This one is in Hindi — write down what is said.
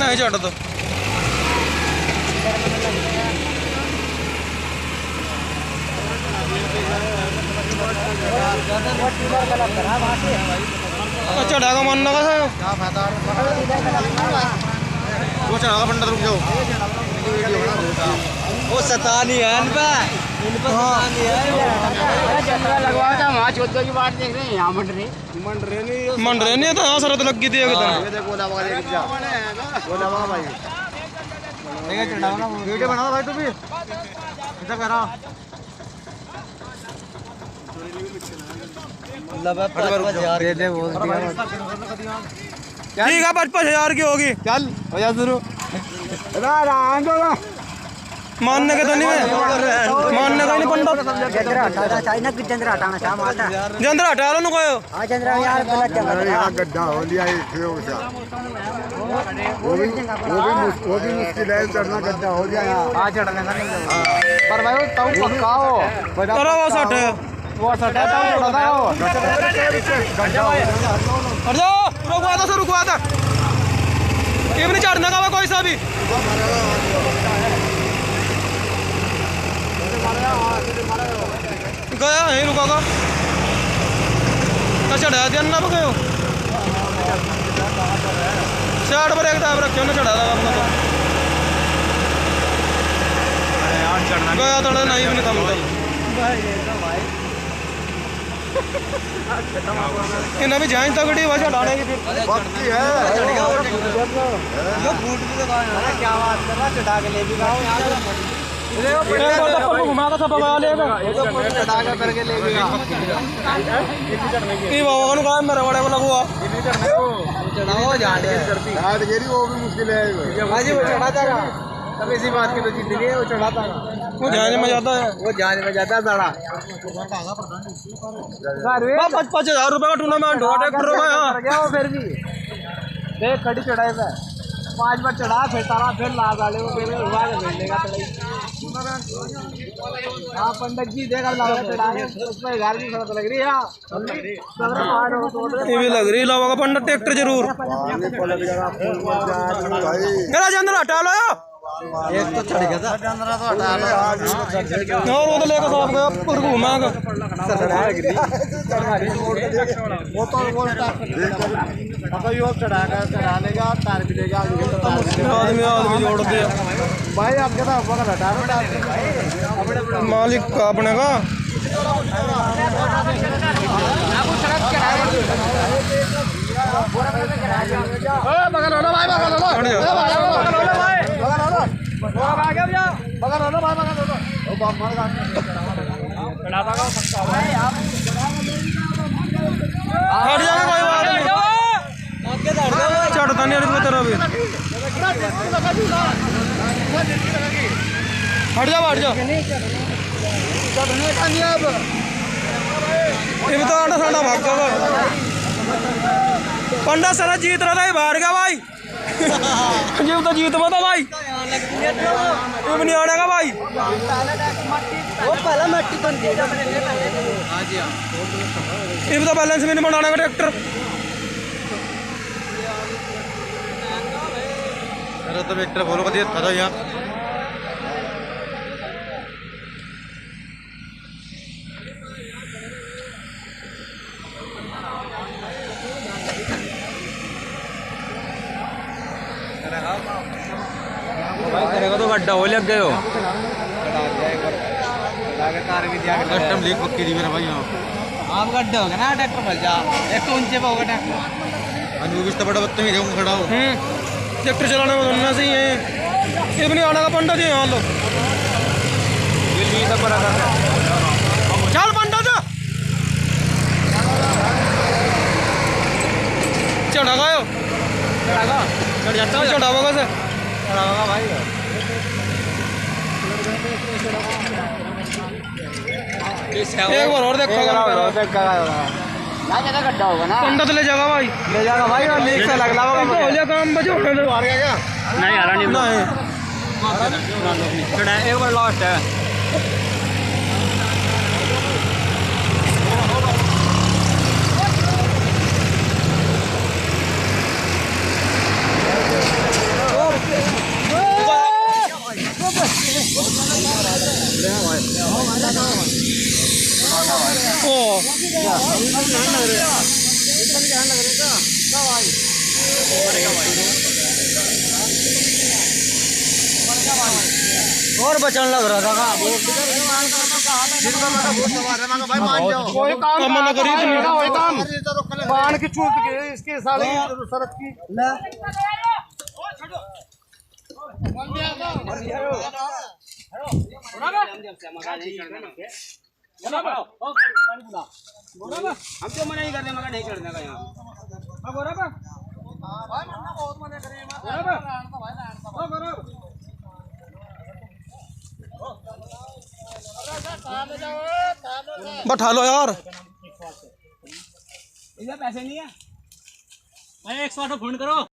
नहीं छड़ दो चढ़ागा मानना का वो चढ़ागा पंडित रुक जाओ वो सता नहीं है इन पे लगवा था वहाँ चौदह की बात देख रहे हैं यहाँ मंड रहे नहीं तो यहाँ शरत लग गई थी वीडियो बना भाई तू भी ऐसा करा ठीक है 55,000 की होगी चल हो जा शुरू मानने के तो नहीं है मानने का नहीं पंडित जंद्र हटाना चाह माता जंद्र हटा लो कोई हाँ जंद्र यार गलत जंगल यहाँ गड्ढा हो लिया वो भी मुश्किल है चढ़ना गड्ढा हो गया यहाँ हाँ चढ़ने का नहीं पर भाई वो तब पक्का हो तेरा वो सट है वो सटा था वो था वो हट जाओ रुकवा था सर रुकवा था ये भी नहीं चढ़ने का कोई सा भी गया यहीं रुका चढ़ा दिया ना गयो साइड पर एक टाइम रखे चढ़ा था अपना तो गया थोड़ा नहीं भी नहीं थमता इन्हें भी जाइन तगड़ी वजह डालने की पक्की है क्या बात कर रहा चढ़ा के ले भी घुमा का सब चढ़ा के करके ले भी बाबा कहा मेरे बड़े को लगुआ चढ़ाओ जाने यादगिरी वो भी मुश्किल है भाजी वो चढ़ाता रहा तब इसी बात की तो जीत नहीं है वो चढ़ाता रहा वो जाने में जाता है वो जाने में जाता है 55,000 रुपए का टूर्नामेंट हो ट्रैक्टर गया वो फिर भी देख खड़ी चढ़ाई पे 5 बार चढ़ा फिर तारा फिर ला डाले वो फिर हुआ के भेज देगा हाँ पंडित जी देखा लावा चढ़ा उसमें 11 की शर्त लग रही है ये भी लग रही लावा का पंडित ट्रैक्टर जरूर मेरा जंदर हटा लो एक तो चढ़ गया था और वो तो लेकर साफ गया पर घूमेगा चढ़ा लेगा तार भी लेगा आदमी जोड़ दे भाई आपके हटा मालिक का अपने का हट जाएगा कोई बात नहीं चढ़ता नहीं अरे तेरा भी हट जाओ ये भी तो आटा साटा भाग जाओ पंडा सारा जीत रहा था बाहर का भाई ये तो जीत में था भाई ये भी नहीं आने का भाई वो पहला मट्टी बन गया ये भी तो बैलेंस भी नहीं बनाने का ट्रैक्टर तो ट्रैक्टर बोलो का दिया था यहाँ करेगा तो गड्ढा हो लग गए हो कस्टम लीक पक्की दी मेरा भाई आप गड्ढे हो गए ना ट्रैक्टर फल जा एक तो ऊंचे पे होगा ट्रैक्टर अनूबिस तो बड़ा बदतमीज है खड़ा हो ट्रैक्टर चलाने में धुलना सही है ये भी नहीं आने का पंडा जी यहाँ लोग चल पंडा जा चढ़ा गयो चढ़ जाता है चढ़ावा कैसे चढ़ावा भाई एक बार और देखो गड्ढा होगा ना पंडा तो ले जाएगा भाई और लीक से लगला हो जाए काम बचो नहीं आ रहा नहीं एक बार लॉस्ट है और बचन लग रहा था भाई मान जाओ कोई काम कम ना करी तुम। कोई काम बाण की छूट गई इसके साले सड़क की हम तो मना ही करने मगर नहीं चढ़ने का यहाँ बैठा लो यार पैसे नहीं है भाई 108 फोन करो।